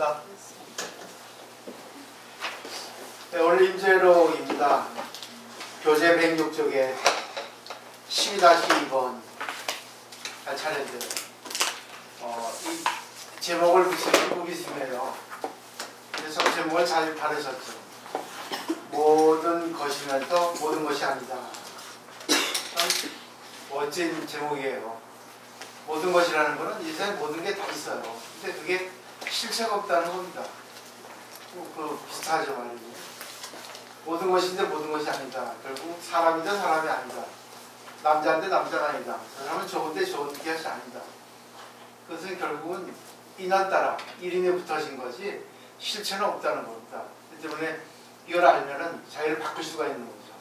시작하겠습니다. 네, 오늘 임재록입니다. 교재 106쪽에 12-2번 차례인데요. 이 제목을 붙이는 꾸비스네요. 그래서 제목을 잘 바르셨죠. 모든 것이면서 모든 것이 아니다. 참 멋진 제목이에요. 모든 것이라는 것은 이 세상에 모든 게 다 있어요. 근데 그게 실체가 없다는 겁니다. 비슷하죠, 말이죠. 모든 것인데 모든 것이 아니다. 결국 사람인데 사람이 아니다. 남자인데 남자가 아니다. 저 사람은 좋은데 좋은 것이 아니다. 그것은 결국은 인한 따라 이름에 붙어진 것이 실체는 없다는 겁니다. 그 때문에 이걸 알면은 자기를 바꿀 수가 있는 거죠.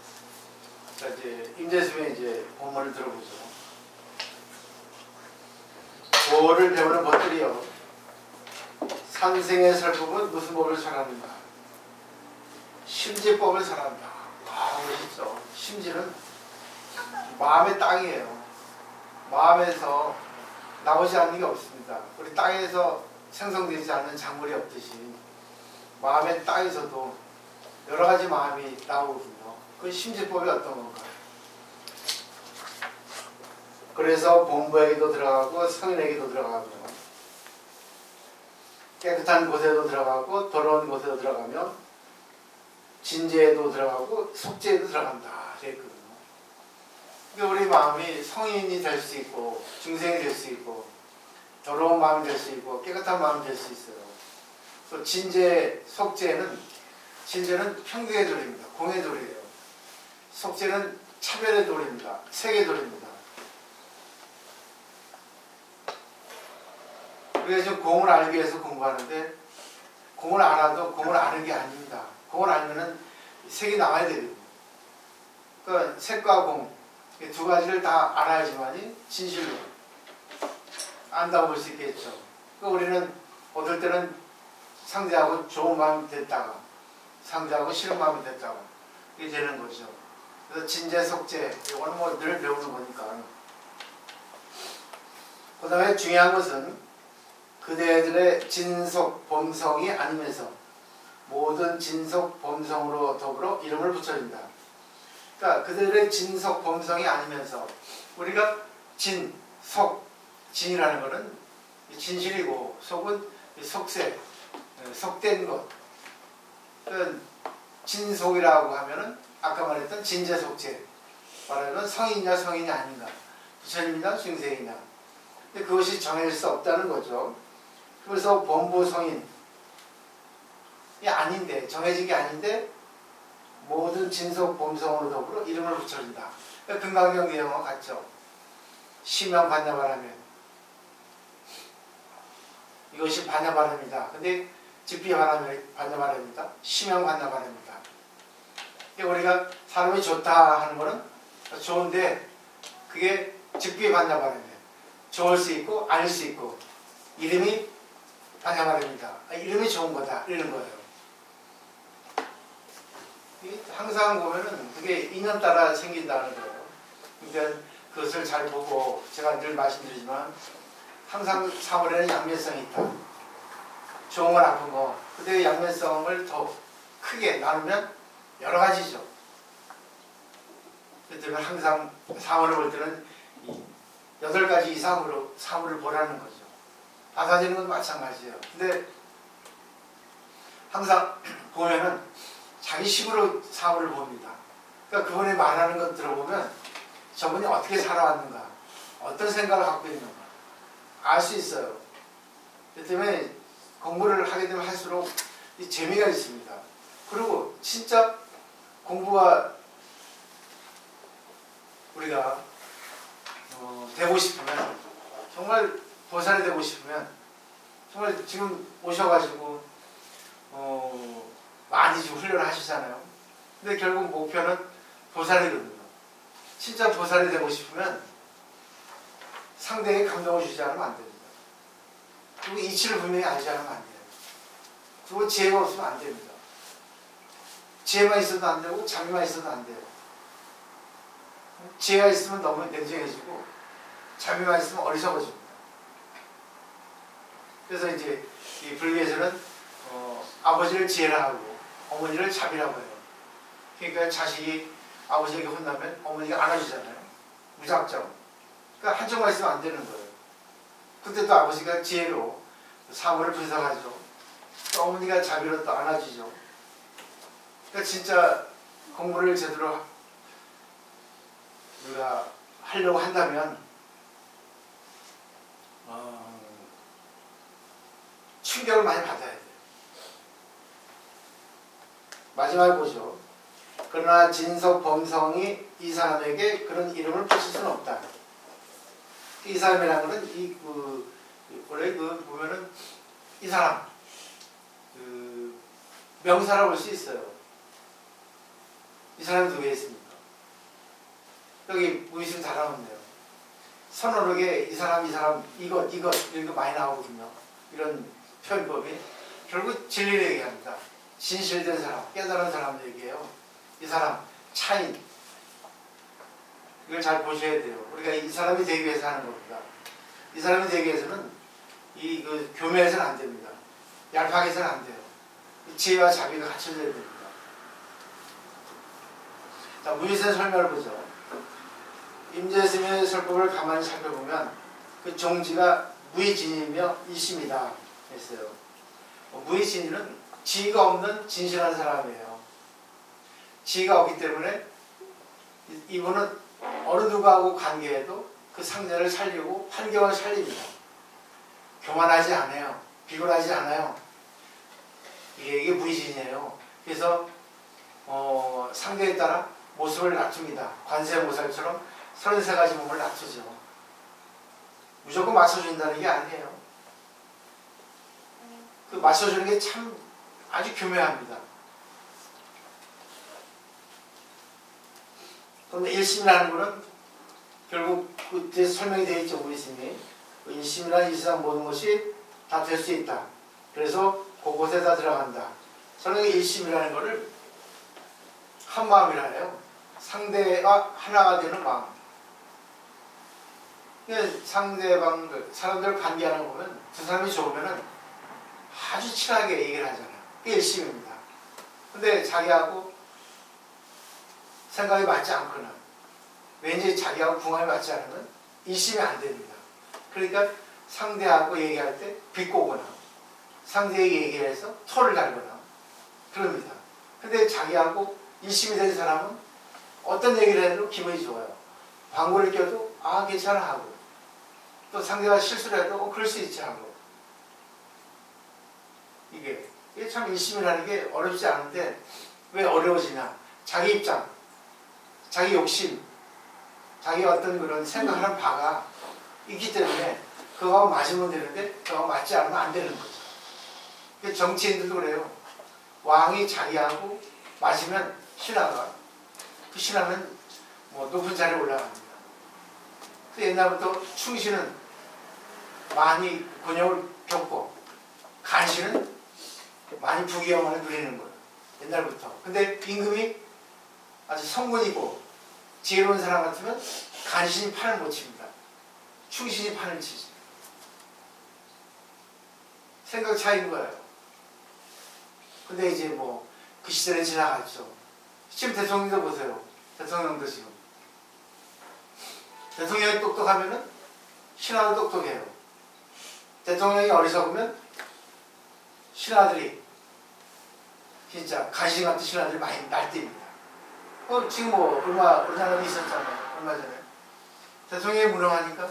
자, 이제 임재수의 이제 본문을 들어보죠. 도를 배우는 법들이요. 산생의 설법은 무슨 법을 설하는가? 심지법을 설한다. 멋있죠. 심지는 마음의 땅이에요. 마음에서 나오지 않는 게 없습니다. 우리 땅에서 생성되지 않는 작물이 없듯이 마음의 땅에서도 여러 가지 마음이 나오거든요. 그 심지법이 어떤 건가? 그래서 본부에게도 들어가고 성인에게도 들어가고요. 깨끗한 곳에도 들어가고 더러운 곳에도 들어가며 진제에도 들어가고 속죄에도 들어간다. 그랬거든요. 그러니까 우리 마음이 성인이 될 수 있고 중생이 될 수 있고 더러운 마음이 될 수 있고 깨끗한 마음이 될 수 있어요. 또 진제, 속죄는 진제는 평등의 도리입니다. 공의 도리예요. 속죄는 차별의 도리입니다. 색의 도리입니다. 우리가 지금 공을 알기 위해서 공부하는데 공을 알아도 공을 아는 게 아닙니다. 공을 알면은 색이 나와야 되거든요. 그러니까 색과 공, 이 두 가지를 다 알아야지만이 진실로 안다고 볼 수 있겠죠. 그러니까 우리는 어떨 때는 상대하고 좋은 마음이 됐다가 상대하고 싫은 마음이 됐다가 이게 되는 거죠. 그래서 진제, 속죄 이거는 뭐 늘 배우는 거니까. 그 다음에 중요한 것은 그대들의 진속, 범성이 아니면서 모든 진속, 범성으로 더불어 이름을 붙여준다. 그러니까 그들의 진속, 범성이 아니면서 우리가 진, 속, 진이라는 것은 진실이고 속은 속세, 속된 것. 그러니까 진속이라고 하면은 아까 말했던 진제, 속죄. 말하면 성인이냐 성인이 아닌가. 부처님이냐 중생이냐. 근데 그것이 정해질 수 없다는 거죠. 그래서 범부 성인이 아닌데 정해진 게 아닌데 모든 진속 범성으로 더불어 이름을 붙여준다. 그러니까 금강경 내용과 같죠. 시명 반야바라면 이것이 반야바람이다. 근데 직비 반야바람이다. 시명 반야바람이다. 우리가 사람이 좋다 하는 거는 좋은데 그게 직비 반야바람이에요. 좋을 수 있고 아닐 수 있고 이름이 반야바람이다. 이름이 좋은 거다. 이런 거예요. 항상 보면은 그게 인연 따라 생긴다는 거예요. 그러니까 그것을 잘 보고 제가 늘 말씀드리지만 항상 사물에는 양면성이 있다. 좋은 거 나쁜 거. 근데 양면성을 더 크게 나누면 여러 가지죠. 그렇기 때문에 항상 사물을 볼 때는 8가지 이상으로 사물을 보라는 거죠. 받아들이는 것도 마찬가지예요. 근데 항상 보면은 자기 식으로 사물을 봅니다. 그러니까 그분이 말하는 것 들어보면 저분이 어떻게 살아왔는가, 어떤 생각을 갖고 있는가 알 수 있어요. 그렇기 때문에 공부를 하게 되면 할수록 이 재미가 있습니다. 그리고 진짜 공부가 우리가 되고 싶으면 정말 보살이 되고 싶으면 정말 지금 오셔가지고 많이 지금 훈련을 하시잖아요. 근데 결국 목표는 보살이거든요. 진짜 보살이 되고 싶으면 상대에게 감동을 주지 않으면 안 됩니다. 그리고 이치를 분명히 알지 않으면 안 돼요. 그리고 지혜가 없으면 안 됩니다. 지혜만 있어도 안 되고 자비만 있어도 안 돼요. 지혜가 있으면 너무 냉정해지고 자비만 있으면 어리석어집니다. 그래서 이제 이 불교에서는 아버지를 지혜라 하고 어머니를 자비라고 해요. 그러니까 자식이 아버지에게 혼나면 어머니가 안아주잖아요. 무작정. 그러니까 한쪽만 있으면 안 되는 거예요. 그때도 아버지가 지혜로 사물을 분석하죠. 또 어머니가 자비로 또 안아주죠. 그러니까 진짜 공부를 제대로 우리가 하려고 한다면 충격을 많이 받아야 돼요. 마지막에 보죠. 그러나 진석 범성이 이 사람에게 그런 이름을 붙일 수는 없다. 이 사람이라는 것은 원래 보면은 이 사람 명사라고 볼 수 있어요. 이 사람이 누구에 있습니까? 여기 무의식 다 나오는데요. 선어록에 이 사람 이것 이런 거 많이 나오거든요. 이런 표현법이 결국 진리를 얘기합니다. 진실된 사람, 깨달은 사람 얘기해요. 이 사람, 차인. 이걸 잘 보셔야 돼요. 우리가 이 사람이 되기 위해서 하는 겁니다. 이 사람이 되기 위해서는 교묘해서는 안 됩니다. 얄팍 해서는 안 돼요. 지혜와 자비가 갖춰져야 됩니다. 자, 무의세 설명을 보죠. 임재스님의 설법을 가만히 살펴보면 그 종지가 무의진이며 일심이다 했어요. 무의진이는 지위가 없는 진실한 사람이에요. 지위가 없기 때문에 이분은 어느 누구하고 관계해도 그 상대를 살리고 환경을 살립니다. 교만하지 않아요. 비굴하지 않아요. 이게 무의진이에요. 그래서 상대에 따라 모습을 낮춥니다. 관세모살처럼 33가지 몸을 낮추죠. 무조건 맞춰준다는 게 아니에요. 그 맞춰주는 게 참 아주 교묘합니다. 그런데 일심이라는 것은 결국 그때 설명이 되어 있죠. 우리 스님이 일심이란 이 세상 모든 것이 다 될 수 있다. 그래서 그곳에 다 들어간다. 저는 일심이라는 것을 한 마음이라 해요. 상대와 하나가 되는 마음. 상대방, 사람들 관계하는 거 보면 두 사람이 좋으면 아주 친하게 얘기를 하잖아요. 그게 일심입니다. 근데 자기하고 생각이 맞지 않거나 왠지 자기하고 궁합이 맞지 않으면 일심이 안 됩니다. 그러니까 상대하고 얘기할 때 비꼬거나 상대에게 얘기를 해서 토를 달거나 그럽니다. 근데 자기하고 일심이 된 사람은 어떤 얘기를 해도 기분이 좋아요. 광고를 껴도 괜찮아 하고 또 상대가 실수를 해도 그럴 수 있지 하고 이게 참 일심이라는 게 어렵지 않은데 왜 어려워지냐. 자기 입장, 자기 욕심, 자기 어떤 그런 생각하는 바가 있기 때문에 그거하고 맞으면 되는데 그거하고 맞지 않으면 안 되는 거죠. 정치인들도 그래요. 왕이 자기하고 맞으면 신하가 그 신하는 높은 자리에 올라갑니다. 옛날부터 충신은 많이 곤욕을 겪고 간신은 많이 부귀영화를 누리는 거예요. 옛날부터. 근데 임금이 아주 성군이고 지혜로운 사람 같으면 간신이 판을 못 칩니다. 충신이 판을 치지. 생각 차이인 거예요. 근데 이제 그 시대는 지나갔죠. 지금 대통령도 보세요. 대통령도 지금. 대통령이 똑똑하면은 신하도 똑똑해요. 대통령이 어리석으면 신하들이 진짜 간신 같은 신하들이 많이 날뛰입니다. 지금 우리나라에 있었잖아요. 얼마 전에. 대통령이 무능하니까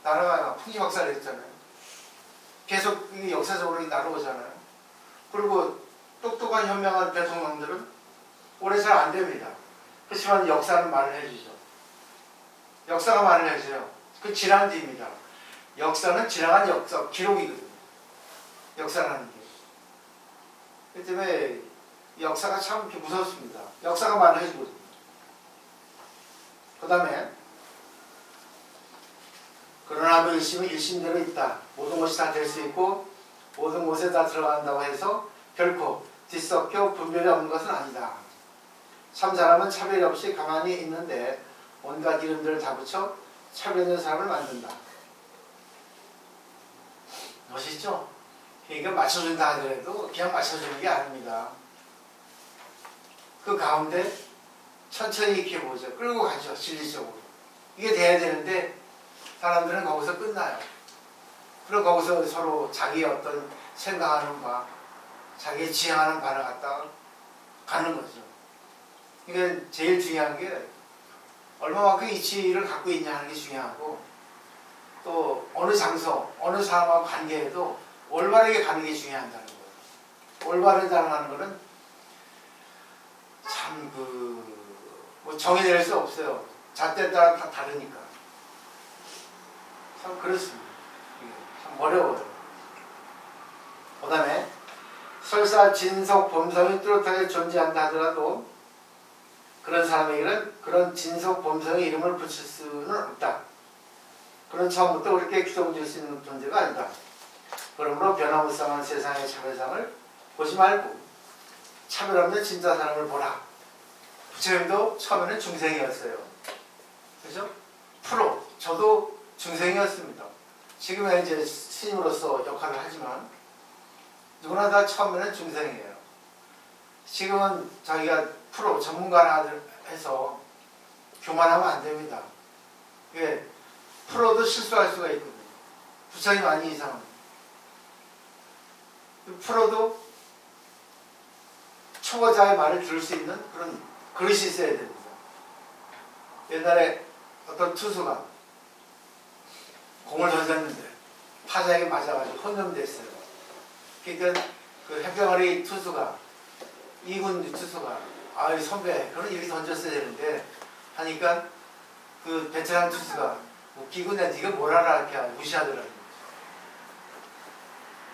나라가 풍지박살냈잖아요. 계속 역사적으로 날아오잖아요. 그리고 똑똑한 현명한 대통령들은 오래 잘 안 됩니다. 그렇지만 역사는 말을 해주죠. 역사가 말을 해줘요. 그 지난뒤입니다. 역사는 지나간 역사, 기록이거든요. 역사라는 게. 그렇기 때문에 역사가 참 이렇게 무섭습니다. 역사가 말을 해주거든요. 그 다음에 그러나 그 일심은 일심대로 있다. 모든 것이 다 될 수 있고 모든 곳에 다 들어간다고 해서 결코 뒤섞여 분별이 없는 것은 아니다. 참 사람은 차별이 없이 가만히 있는데 온갖 이름들을 다 붙여 차별 있는 사람을 만든다. 멋있죠? 그러니까 맞춰준다 하더라도 그냥 맞춰주는 게 아닙니다. 그 가운데 천천히 이렇게 보죠. 끌고 가죠. 진리적으로. 이게 돼야 되는데 사람들은 거기서 끝나요. 그리고 거기서 서로 자기의 어떤 생각하는 바, 자기의 지향하는 바를 갖다가 가는 거죠. 그러니까 제일 중요한 게 얼마만큼 이치를 갖고 있냐 하는 게 중요하고, 또 어느 장소, 어느 사람하고 관계에도 올바르게 가는 게 중요하다는 거예요. 올바르다는 거는 참 뭐 정의낼 수 없어요. 잣대에 따라 다 다르니까. 참 그렇습니다. 참 어려워요. 그 다음에 설사 진석, 범성이 뚜렷하게 존재한다 하더라도 그런 사람에게는 그런 진석, 범성의 이름을 붙일 수는 없다. 그런 처음부터 그렇게 규정질 수 있는 존재가 아니다. 그러므로 변화무쌍한 세상의 차별상을 보지 말고 차별 없는 진짜 사람을 보라. 부처님도 처음에는 중생이었어요. 그죠? 프로, 저도 중생이었습니다. 지금은 이제 스님으로서 역할을 하지만 누구나 다 처음에는 중생이에요. 지금은 자기가 프로, 전문가라 해서 교만하면 안 됩니다. 예, 프로도 실수할 수가 있거든요. 부처님 아닌 이상은. 프로도 초보자의 말을 들을 수 있는 그런 그릇이 있어야 됩니다. 옛날에 어떤 투수가 공을 던졌는데 타자에게 맞아가지고 혼점됐어요. 그러니까 그 해병아리 투수가, 2군 투수가, 아이 선배, 그런 이렇게 던졌어야 되는데 하니까 그 베테랑 투수가 웃기고 내가 네가 뭘 알아 이렇게 무시하더라고요.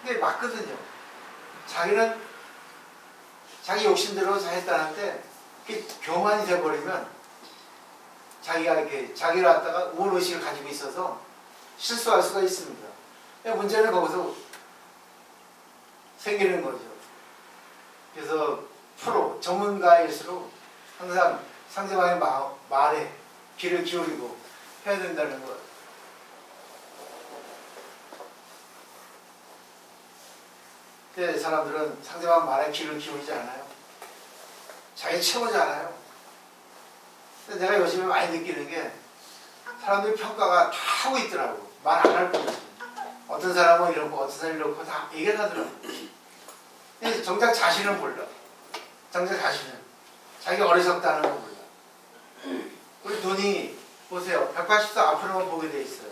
근데 맞거든요. 자기는 자기 욕심대로 잘했다는데 그게 교만이 돼버리면 자기가 이렇게 자기를 갖다가 우월의식을 가지고 있어서 실수할 수가 있습니다. 문제는 거기서 생기는 거죠. 그래서 프로, 전문가일수록 항상 상대방의 말에 귀를 기울이고 해야 된다는 것. 근데 사람들은 상대방 말에 귀를 기울이지 않아요. 자기 채우지 않아요. 근데 내가 요즘에 많이 느끼는 게 사람들이 평가가 다 하고 있더라고. 말 안 할 뿐이지. 어떤 사람은 이렇고 어떤 사람은 이렇고 다 얘기를 하더라고. 근데 정작 자신은 몰라. 정작 자신은. 자기가 어리석다는 걸 몰라. 우리 눈이 보세요. 180도 앞으로만 보게 돼 있어요.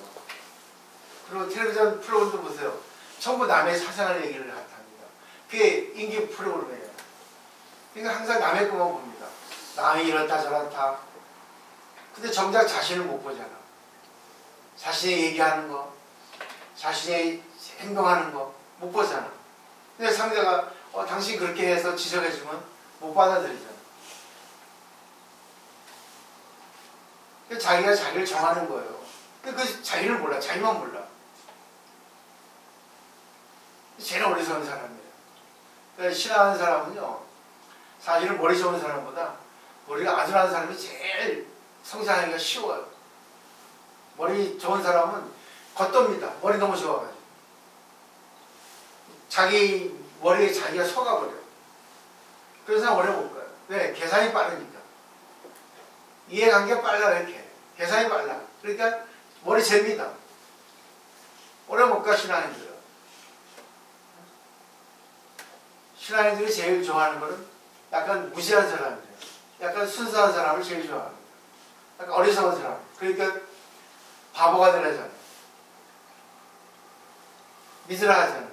그리고 텔레비전 프로그램도 보세요. 전부 남의 사생활 얘기를 합니다. 그게 인기 프로그램이에요. 그러니까 항상 남의 것만 봅니다. 남이 이렇다 저렇다. 근데 정작 자신을 못 보잖아. 자신이 얘기하는 거, 자신이 행동하는 거 못 보잖아. 근데 상대가 당신 그렇게 해서 지적해주면 못 받아들이잖아. 자기가 자기를 정하는 거예요. 근데 그 자기를 몰라. 자기만 몰라. 제일 어리석은 사람이에요. 그러니까 신앙하는 사람은요, 사실은 머리 좋은 사람보다 머리가 아주라는 사람이 제일 성장하기가 쉬워요. 머리 좋은 사람은 겉돕니다. 머리 너무 좋아가지고. 자기 머리에 자기가 속아버려요. 그래서 오래 못 가요. 왜? 계산이 빠르니까. 이해관계가 빨라 이렇게. 계산이 빨라. 그러니까 머리 잽니다. 오래 못 가 신앙인들은. 신앙인들이 제일 좋아하는 거는 약간 무지한 사람이에요. 약간 순수한 사람을 제일 좋아합니다. 약간 어리석은 사람. 그러니까 바보가 되려잖아요. 믿으라 하잖아요.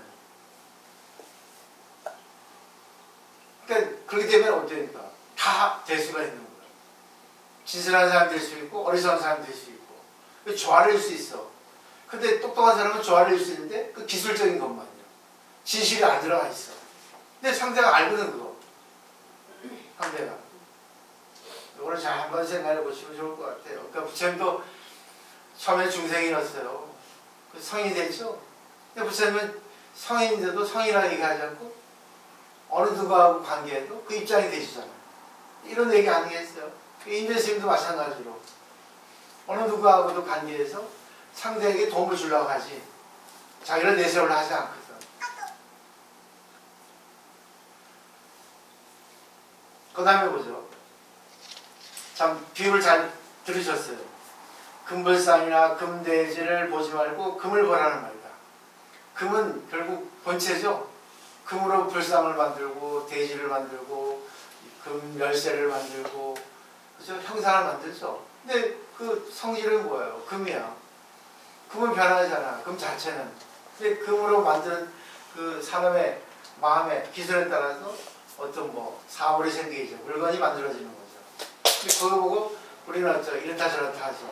그러니까 그렇게 되면 어때니까 다 될 수가 있는 거예요. 진실한 사람 될 수 있고 어리석은 사람 될 수 있고 조화를 일 수 있어. 근데 똑똑한 사람은 조화를 일 수 있는데 그 기술적인 것만요. 진실이 안 들어가 있어. 근데 상대가 알거든 그거. 상대가. 이거를 잘 한번 생각해 보시면 좋을 것 같아요. 그러니까 부처님도 처음에 중생이었어요. 그 성인이 됐죠. 근데 부처님은 성인인데도 성이라고 얘기하지 않고 어느 누구하고 관계해도 그 입장이 되시잖아요. 이런 얘기 아니겠어요? 인재스님도 마찬가지로 어느 누구하고도 관계해서 상대에게 도움을 주려고 하지 자기를 내세우려 하지 않거든. 그 다음에 보죠. 참 비유를 잘 들으셨어요. 금불상이나 금돼지를 보지 말고 금을 보라는 말이다. 금은 결국 본체죠. 금으로 불상을 만들고 돼지를 만들고 금 열쇠를 만들고 그죠? 형상을 만들죠. 근데 그 성질은 뭐예요? 금이야. 금은 변하잖아. 금 자체는. 근데 금으로 만드는 그 사람의 마음의 기술에 따라서 어떤 뭐 사물이 생기죠. 물건이 만들어지는 거죠. 근데 그거 보고 우리는 어쩌 이렇다 저렇다 하죠.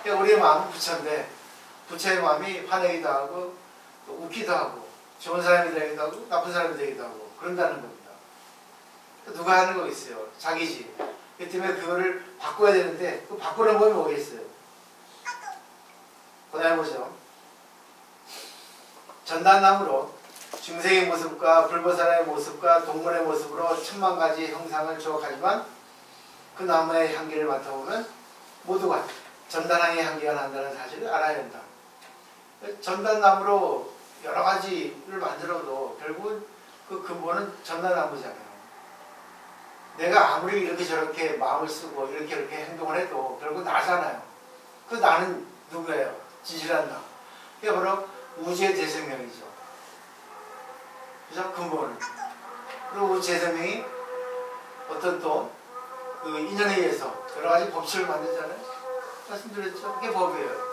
그러니까 우리의 마음은 부처인데 부처의 마음이 화내기도 하고 또 웃기도 하고 좋은 사람이 되기도 하고 나쁜 사람이 되기도 하고 그런다는 겁니다. 누가 하는 거 있어요? 자기지. 그 때문에 그거를 바꿔야 되는데 그 바꾸는 법이 뭐겠어요? 그다음에 보죠. 전단나무로 중생의 모습과 불보살의 모습과 동물의 모습으로 천만 가지 형상을 주어가지만 그 나무의 향기를 맡아보면 모두가 전단향의 향기가 난다는 사실을 알아야 된다. 전단나무로 여러 가지를 만들어도 결국은 그 근본은 전단나무잖아요. 내가 아무리 이렇게 저렇게 마음을 쓰고 이렇게 행동을 해도 결국 나잖아요. 그 나는 누구예요? 진실한 나. 그게 바로 우주의 재생명이죠. 그죠? 근본은. 그리고 우주 재생명이 어떤 또 그 인연에 의해서 여러 가지 법칙을 만들잖아요. 말씀드렸죠? 그게 법이에요.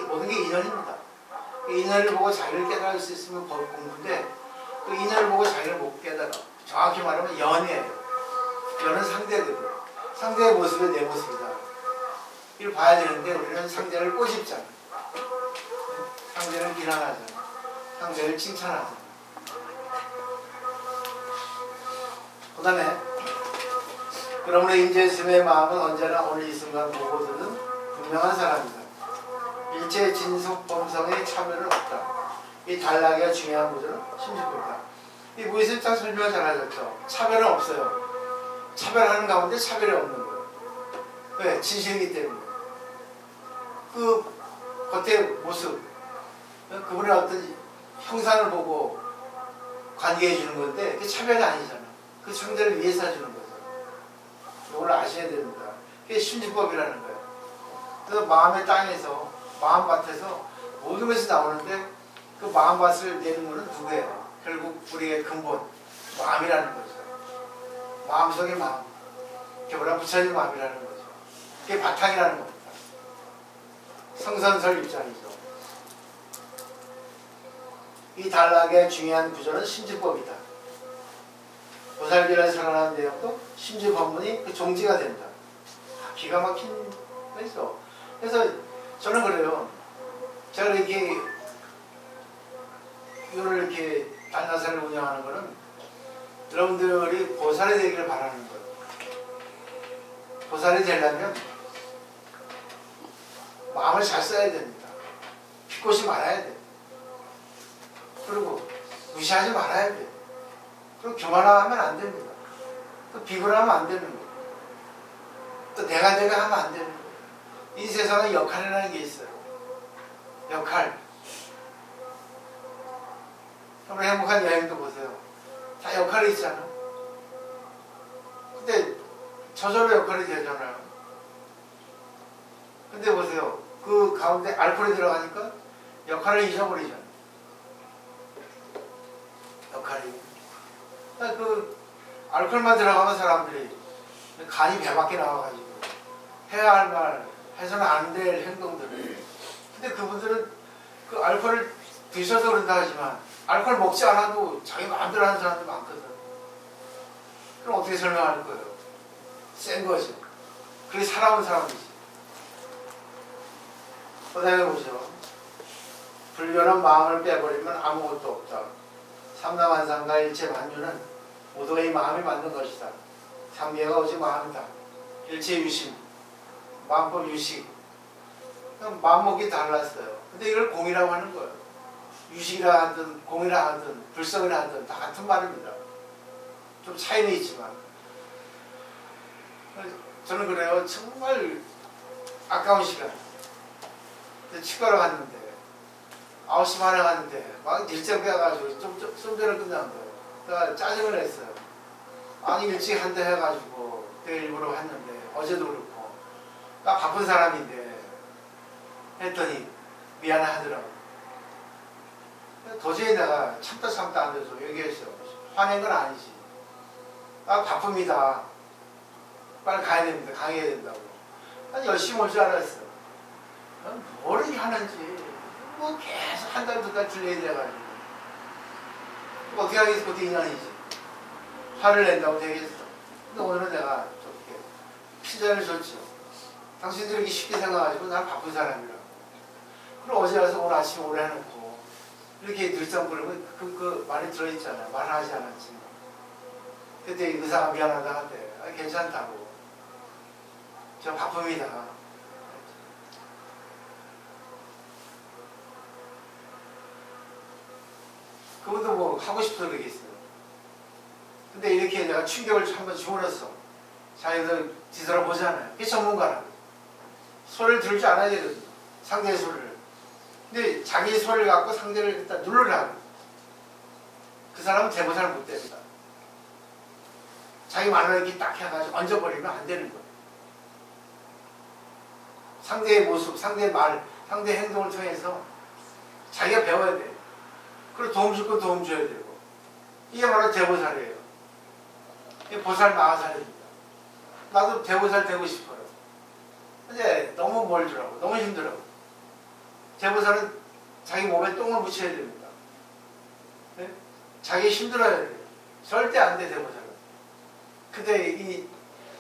모든 게 인연입니다. 그 인연을 보고 자기를 깨달을 수 있으면 법 공부인데 그 인연을 보고 자기를 못 깨달아. 정확히 말하면 연이에요. 연은 상대거든. 상대의 모습이 내 모습이다. 이걸 봐야 되는데 우리는 상대를 꼬집잖아. 상대를 비난하잖아. 상대를 칭찬하잖아. 그 다음에 그러므로 인재스님의 마음은 언제나 오늘 이 순간 보고들은 분명한 사람이다. 일체 진속 범성의 차별은 없다. 이 단락의 중요한 구조는 심식구다. 이 무의식적 설명을 잘 하셨죠. 차별은 없어요. 차별하는 가운데 차별이 없는 거예요. 왜? 진실이기 때문에. 그 겉의 모습, 그분의 어떤 형상을 보고 관계해 주는 건데 그게 차별이 아니잖아. 그 상대를 위해서 해주는 거죠. 이걸 아셔야 됩니다. 그게 심지법이라는 거예요. 그래서 마음의 땅에서 마음밭에서 모든 것이 나오는데 그 마음밭을 내는 것은 누구예요? 결국 우리의 근본 마음이라는 거죠. 마음속의 마음. 개보라 부처님 마음이라는 거죠. 그게 바탕이라는 겁니다. 성선설 입장이죠. 이 단락의 중요한 구조는 심지법이다. 보살비를 설하는 내용도 심지법문이 그 종지가 된다. 기가 막힌 거죠. 그래서 저는 그래요. 제가 이렇게 이거를 이렇게 단나사를 운영하는 거는 여러분들이 보살이 되기를 바라는 거예요. 보살이 되려면 마음을 잘 써야 됩니다. 비꼬지 말아야 돼. 그리고 무시하지 말아야 돼. 그리고 교만하면 안 됩니다. 또 비굴하면 안 되는 거예요. 또 내가 하면 안 되는 거예요. 이 세상에 역할이라는 게 있어요. 역할. 여러분 행복한 여행도 보세요. 다 역할이 있잖아. 근데 저절로 역할이 되잖아요. 근데 보세요. 그 가운데 알코올이 들어가니까 역할을 잊어버리잖아요. 역할이. 그 알코올만 들어가면 사람들이 간이 배밖에 나와가지고 해야 할 말, 해서는 안 될 행동들을. 근데 그분들은 그 알코올을 드셔서 그런다 하지만 알코올 먹지 않아도 자기 마음대로 하는 사람들 많거든. 그럼 어떻게 설명할 거예요? 센 거죠. 그게 살아온 사람이지. 그 다음에 보죠. 불변한 마음을 빼버리면 아무것도 없다. 삼라만상과 일체 만유는 모두가 이 마음이 만든 것이다. 삼계가 오직 마음이다. 일체 유심, 마음법 유식. 마음먹기 달랐어요. 근데 이걸 공이라고 하는 거예요. 유식이라 하든 공이라 하든 불성이라 하든 다 같은 말입니다. 좀 차이는 있지만 저는 그래요. 정말 아까운 시간. 치과를 갔는데 9시 반에 갔는데 막 일정 빼가지고 좀 전에 끝난 거예요. 그러니까 짜증을 냈어요. 아니 일찍 한다 해가지고 내일 일부러 했는데 어제도 그렇고 나 바쁜 사람인데 했더니 미안하더라고. 도저히 내가 참다 안 돼서 얘기했어. 화낸 건 아니지. 나 바쁩니다. 빨리 가야 됩니다. 강의해야 된다고. 난 열심히 올 줄 알았어. 뭘 하는지 뭐 계속 한 달 두 달 딜레이 돼가지고 어떻게 하겠어. 그것도 인연이지. 화를 낸다고 되겠어. 근데 오늘은 내가 좀 이렇게 피자를 줬죠. 당신들이 이렇게 쉽게 생각하시고 난 바쁜 사람이라고. 그럼 어제 와서 오늘 아침에 오래 해놓고 이렇게 들썩거리면 그 말이 들어있잖아. 말을 하지 않았지만 그때 의사가 미안하다 한대. 아, 괜찮다고. 저 바쁩니다. 그분도 뭐 하고 싶어서 그러겠어요. 근데 이렇게 내가 충격을 한번 주물었어. 자기들 뒤돌아보잖아요. 그게 전문가라고. 소리를 들을 줄 알아야 되거든요. 상대의 소리를. 근데 자기 소리를 갖고 상대를 일단 누르라고. 그 사람은 대보살을 못 됩니다. 자기 말을 이렇게 딱 해가지고 얹어버리면 안 되는 거예요. 상대의 모습, 상대의 말, 상대의 행동을 통해서 자기가 배워야 돼요. 그리고 도움 줄 건 도움 줘야 되고. 이게 바로 대보살이에요. 이게 보살 마하살입니다. 나도 대보살 되고 싶어요. 근데 너무 멀더라고. 너무 힘들어. 대보살은 자기 몸에 똥을 묻혀야 됩니다. 네? 자기 힘들어야 돼요. 절대 안 돼, 대보살은. 근데 이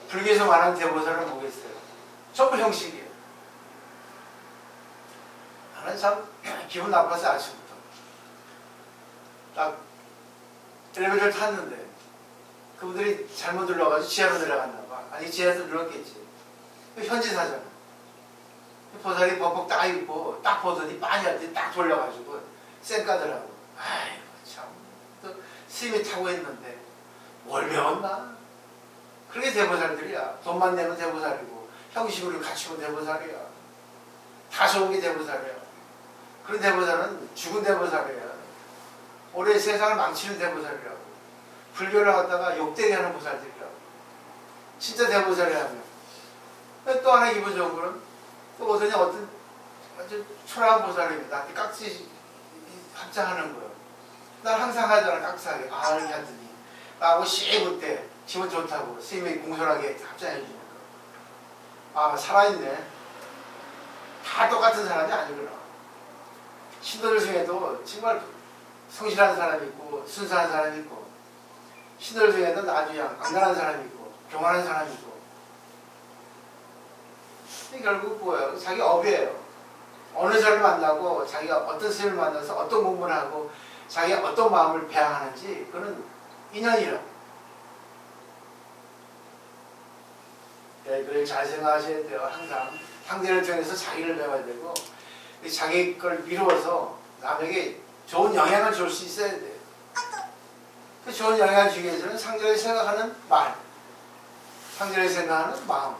불교에서 말하는 대보살은 뭐겠어요? 전부 형식이에요. 나는 참 기분 나빠서 아침부터 딱 엘리베이터를 탔는데 그분들이 잘못 눌러가지고 지하로 내려갔나 봐. 아니 지하에서 눌렀겠지. 현지사잖아. 보살이 벅벅 딱 입고 딱 보더니 빠니한테 딱 돌려가지고 쌩까더라고. 아이고 참 또 스님이 타고 있는데 뭘 배웠나? 그게 대보살들이야. 돈만 내면 대보살이고 형식으로 갖추면 대보살이야. 다 좋은 게 대보살이야. 그런 대보살은 죽은 대보살이야. 올해 세상을 망치는 대보살이라고. 불교를 하다가 욕되게 하는 보살들이라고. 진짜 대보살이라면. 또 하나 기본적으로는 또 오더니 어떤 아주 초라한 보살입니다. 나한테 깍지 합장하는 거예요. 난 항상 하잖아. 깍지하게. 아 이렇게 하더니 나하고 씹을 때 기분 좋다고 스님이 공손하게 합장해 주니까 아 살아있네. 다 똑같은 사람이 아니구나. 신도들 중에도 정말 성실한 사람이 있고 순수한 사람이 있고 신도들 중에도 아주 안간한 사람이 있고 교만한 사람이 있고 결국 뭐예요? 자기 업이에요. 어느 사람을 만나고 자기가 어떤 스님을 만나서 어떤 공부를 하고 자기가 어떤 마음을 배양하는지 그거는 인연이라고. 네, 그걸 잘 생각하셔야 돼요. 항상 상대를 통해서 자기를 배워야 되고 자기 걸 미루어서 남에게 좋은 영향을 줄 수 있어야 돼요. 그 좋은 영향을 주기 위해서는 상대를 생각하는 말, 상대를 생각하는 마음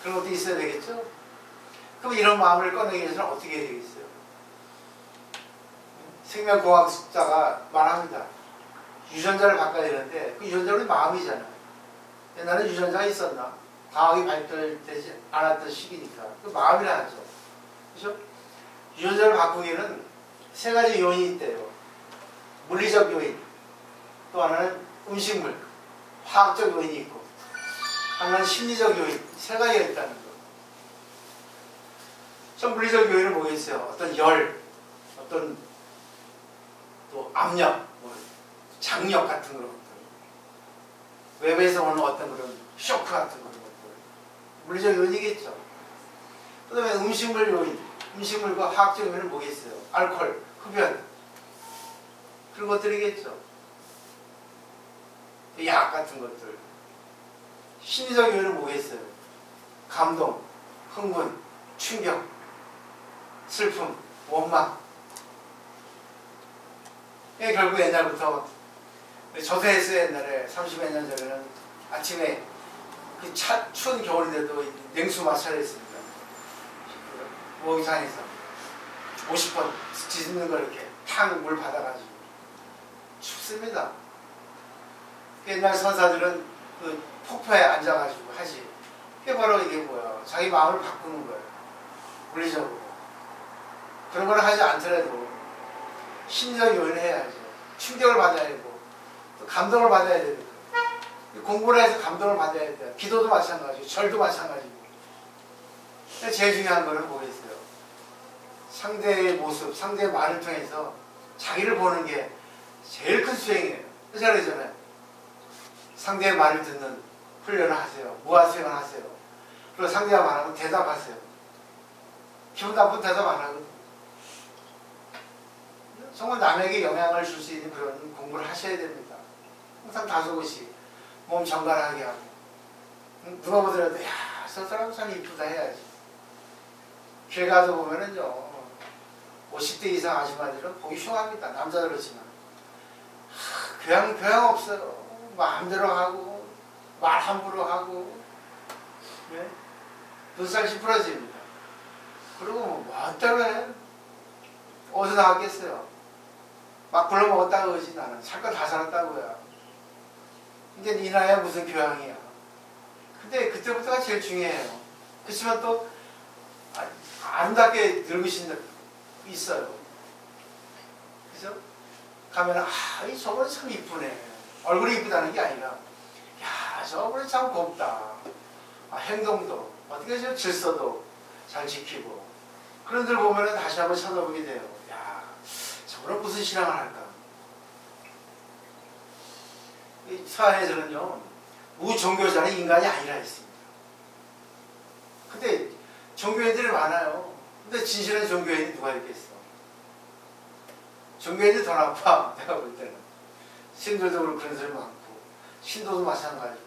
그런 것도 있어야 되겠죠? 그럼 이런 마음을 꺼내기 위해서는 어떻게 해야 되겠어요? 생명공학자가 말합니다. 유전자를 바꿔야 되는데 그 유전자는 마음이잖아요. 옛날에 유전자가 있었나? 과학이 발달되지 않았던 시기니까 그 마음이라 하죠. 그렇죠? 유전자를 바꾸기에는 세 가지 요인이 있대요. 물리적 요인, 또 하나는 음식물, 화학적 요인이 있고 하나는 심리적 요인, 세 가지가 있다는 거. 전 물리적 요인은 뭐겠어요? 어떤 열, 어떤 또 압력, 뭐 장력 같은 그런 것들, 외부에서 오는 어떤 그런 쇼크 같은 그런 것들, 물리적 요인이겠죠. 그 다음에 음식물 요인, 음식물과 화학적 요인은 뭐겠어요? 알코올, 흡연, 그런 것들이겠죠. 약 같은 것들. 심리적 요인은 뭐겠어요? 감동, 흥분, 충격, 슬픔, 원망. 결국 옛날부터 조선에서 옛날에 30몇 년 전에는 아침에 그 추운 겨울인데도 냉수 마찰을 했습니다. 모기장에서 50번 뒤집는 걸 이렇게 탕 물 받아가지고 춥습니다. 옛날 선사들은 그 폭포에 앉아가지고 하지. 그게 바로 이게 뭐야. 자기 마음을 바꾸는 거예요. 물리적으로. 그런 걸 하지 않더라도 심리적 요인을 해야죠. 충격을 받아야 되고 또 감동을 받아야 되고 공부를 해서 감동을 받아야 돼요. 기도도 마찬가지고 절도 마찬가지고. 제일 중요한 거는 뭐겠어요? 상대의 모습, 상대의 말을 통해서 자기를 보는 게 제일 큰 수행이에요. 제가 그러잖아요. 상대의 말을 듣는 훈련을 하세요. 무아수행을 하세요. 그리고 상대가 말하면 대답하세요. 기분 나쁜 대답 안 하거든요. 정말 남에게 영향을 줄 수 있는 그런 공부를 하셔야 됩니다. 항상 다소곳이 몸 정갈하게 하고 누가 보더라도 야, 저 사람 참 이쁘다 해야지. 길 가서 보면은요 50대 이상 아줌마들은 보기 흉합니다. 남자도 그렇지만 교양 없어요. 마음대로 하고 말 함부로 하고 네? 눈살 찌푸러집니다. 그리고 뭐 때문에 어디서 나왔겠어요. 막 굴러먹었다고 그러지. 나는 살 거 다 살았다고요. 이제 이 나이에 무슨 교양이야. 근데 그때부터가 제일 중요해요. 그렇지만 또 아름답게 늙으신 분 있어요. 그죠? 가면 저번에 참 이쁘네. 얼굴이 이쁘다는 게 아니라 야 저번에 참 곱다. 행동도 어떻게 저 질서도 잘 지키고 그런 들 보면은 다시 한번 쳐다보게 돼요. 야 저번에 무슨 신앙을 할까. 이 사회에서는요 무종교자는 인간이 아니라 했습니다. 근데 종교인들이 많아요. 근데 진실한 종교인이 누가 있겠어. 종교인들이 더 나빠. 내가 볼 때는 신들도 그렇고 그런 사람이 많고 신도도 마찬가지고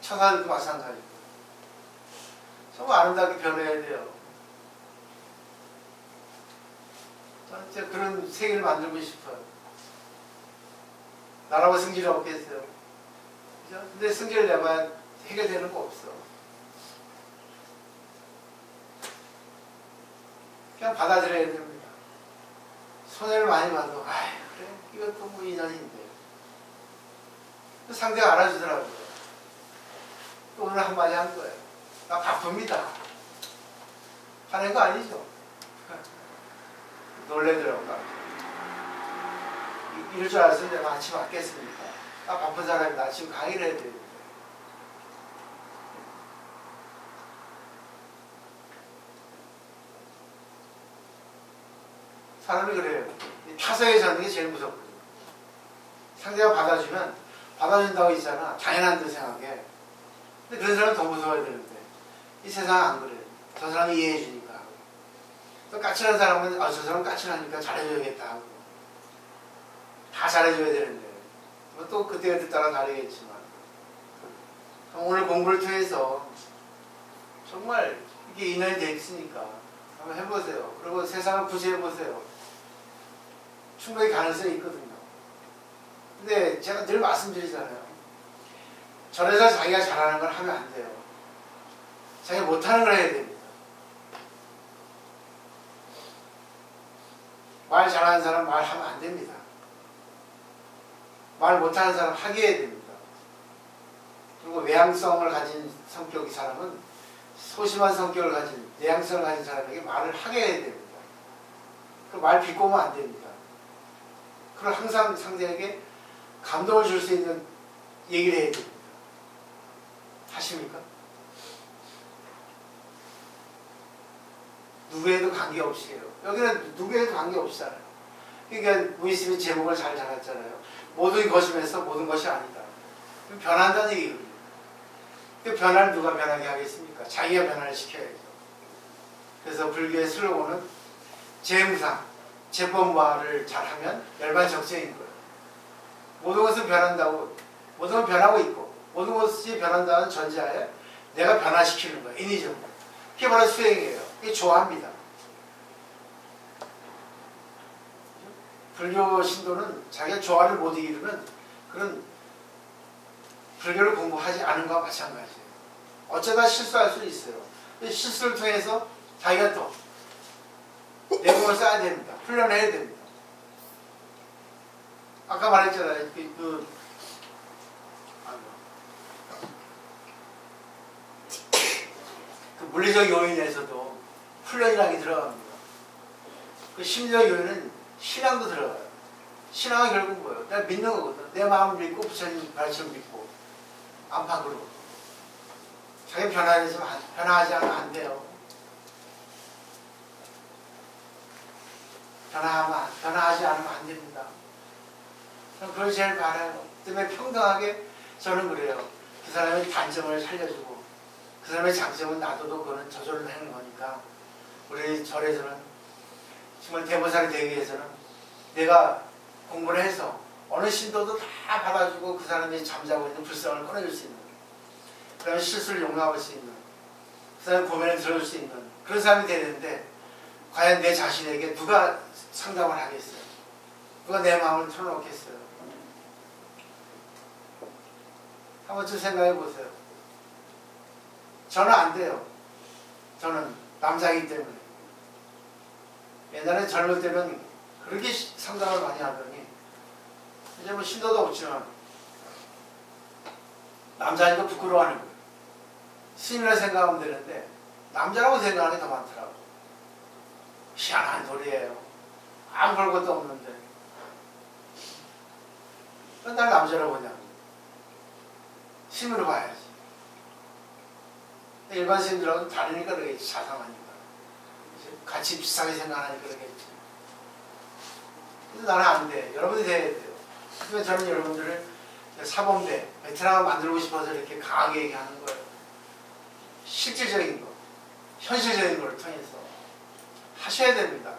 천사들도 마찬가지고 정말 아름답게 변해야 돼요. 저는 진짜 그런 세계를 만들고 싶어요. 나라고 승질이 없겠어요. 그죠? 근데 승질을 내봐야 해결되는 거 없어. 그냥 받아들여야 됩니다. 손해를 많이 봐도 그래 이것도 뭐 인연인데 상대가 알아주더라고요. 또 오늘 한마디 한 거예요. 나 바쁩니다. 하는 거 아니죠? 놀래더라고요. 이럴 줄 알았으면 내가 아침 왔겠습니까? 나 바쁜 사람이다. 지금 강의를 해야 되는데. 사람이 그래요. 타성에 젖는 게 제일 무섭거든요. 상대가 받아주면 받아준다고 있잖아. 당연한 듯 생각해. 근데 그런 사람은 더 무서워야 되는데 이 세상은 안 그래요. 저 사람이 이해해 주니까 하고 또 까칠한 사람은 저 사람 까칠하니까 잘해줘야겠다 하고 다 잘해줘야 되는데 또 그때그때 따라 다르겠지만 오늘 공부를 통해서 정말 이게 인연이 돼 있으니까 한번 해보세요. 그리고 세상을 구제해보세요. 충분히 가능성이 있거든요. 근데 제가 늘 말씀드리잖아요. 절에서 자기가 잘하는 걸 하면 안 돼요. 자기가 못하는 걸 해야 됩니다. 말 잘하는 사람 말하면 안 됩니다. 말 못하는 사람 하게 해야 됩니다. 그리고 외향성을 가진 성격의 사람은 소심한 성격을 가진 내향성을 가진 사람에게 말을 하게 해야 됩니다. 그 말 비꼬면 안 됩니다. 그리고 항상 상대에게 감동을 줄 수 있는 얘기를 해야 됩니다. 하십니까? 누구에도 관계없이 해요. 여기는 누구에도 관계없잖아요. 그러니까 무이스미 제목을 잘 잡았잖아요. 모든 것이면서 모든 것이 아니다. 변한다는 얘기거든요. 그 변화를 누가 변하게 하겠습니까? 자기가 변화를 시켜야죠. 그래서 불교의 슬로건은 재무상, 재법무화를 잘하면 열반적정인 거예요. 모든 것은 변한다고, 모든 건 변하고 있고 모든 것이 변한다는 전제하에 내가 변화시키는 거예요. 인위적으로. 그게 바로 수행이에요. 이게 좋아합니다. 불교 신도는 자기가 조화를 못 이기는 그런 불교를 공부하지 않은 것과 마찬가지예요. 어쩌다 실수할 수 있어요. 실수를 통해서 자기가 또 내공을 써야 됩니다. 훈련해야 됩니다. 아까 말했잖아요. 그 물리적 요인에서도 훈련이라는 게 들어갑니다. 그 심리적 요인은 신앙도 들어가요. 신앙은 결국 뭐예요? 내가 믿는 거거든. 내 마음을 믿고 부처님 말씀 믿고 안팎으로 자기 변화하지 않으면 안 돼요. 변화하지 않으면 안 됩니다. 저는 그걸 제일 바라요. 때문에 평등하게 저는 그래요. 그 사람의 단점을 살려주고 그 사람의 장점은 놔둬도 그거는 저절로 하는 거니까 우리 절에서는 정말 대보살이 되기 위해서는 내가 공부를 해서 어느 신도도 다 받아주고 그 사람이 잠자고 있는 불성을 꺼내줄 수 있는 그 다음에 실수를 용납할 수 있는 그 사람의 고민을 들어줄 수 있는 그런 사람이 돼야 되는데 과연 내 자신에게 누가 상담을 하겠어요? 누가 내 마음을 털어놓겠어요? 한 번쯤 생각해 보세요. 저는 안 돼요. 저는 남자이기 때문에. 옛날에 젊을 때는 그렇게 상담을 많이 하더니 이제 뭐 신도도 없지만 남자니까 부끄러워하는 거예요. 스님이라 생각하면 되는데 남자라고 생각하는 게 더 많더라고요. 희한한 소리예요. 아무 별 것도 없는데 왜 날 남자라고 하냐고. 스님으로 봐야지. 일반 스님들하고는 다르니까 그러겠지. 자상하니까. 같이 비슷하게 생각하니까 그러겠지. 근데 나는 안 돼. 여러분이 돼야 돼요. 그래서 저는 여러분들을 사범대, 베테랑을 만들고 싶어서 이렇게 강하게 얘기하는 거예요. 실질적인 거, 현실적인 걸 통해서 하셔야 됩니다.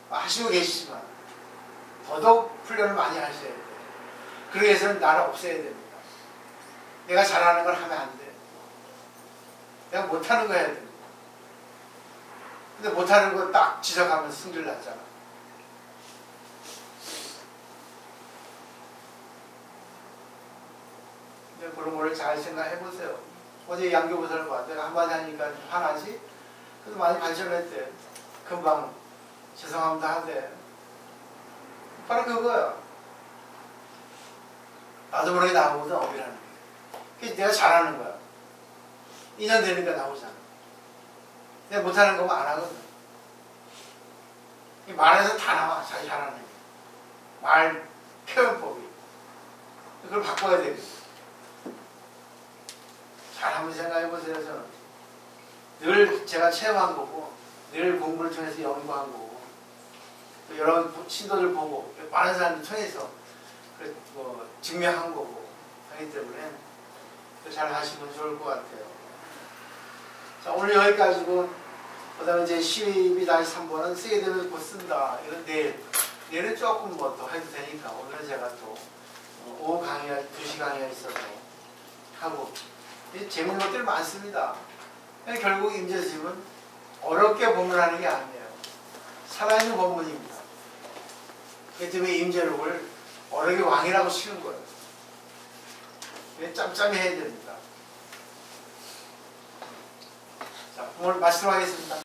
하시고 계시지만 더더욱 훈련을 많이 하셔야 돼요. 그러기 위해서는 나를 없애야 됩니다. 내가 잘하는 걸 하면 안 돼. 내가 못하는 거 해야 됩니다. 근데 못하는 거 딱 지적하면 승질 났잖아. 근데 그런 거를 잘 생각해 보세요. 어제 양교보살을 봐. 내가 한마디 하니까 화나지? 그래도 많이 반성했대. 금방 죄송합니다 하대. 바로 그거야. 나도 모르게 나오거든, 업이라는 게. 그래서 내가 잘하는 거야. 2년 되니까 나오잖아. 내가 못하는 거면 안 하거든. 말에서 다 나와, 자기 잘하는 게. 말 표현법이. 그걸 바꿔야 되겠어. 잘 한번 생각해 보세요, 저는. 늘 제가 체험한 거고, 늘 공부를 통해서 연구한 거고, 또 여러 신도들 보고, 많은 사람들 통해서 뭐 증명한 거고, 하기 때문에 잘 하시면 좋을 것 같아요. 자, 오늘 여기까지고, 그 다음에 이제 12-3번은 쓰게 되면 곧 쓴다. 이건 내일은 조금 뭐 더 해도 되니까, 오늘은 제가 또 오후 강의가, 2시 강의가 있어서 하고, 재밌는 것들이 많습니다. 결국 임재스님은 어렵게 본문하는 게 아니에요. 살아있는 본문입니다. 그 때문에 임재록을 어렵게 왕이라고 치는 거예요. 짬짬이 해야 됩니다. 자, 오늘 마치도록 하겠습니다.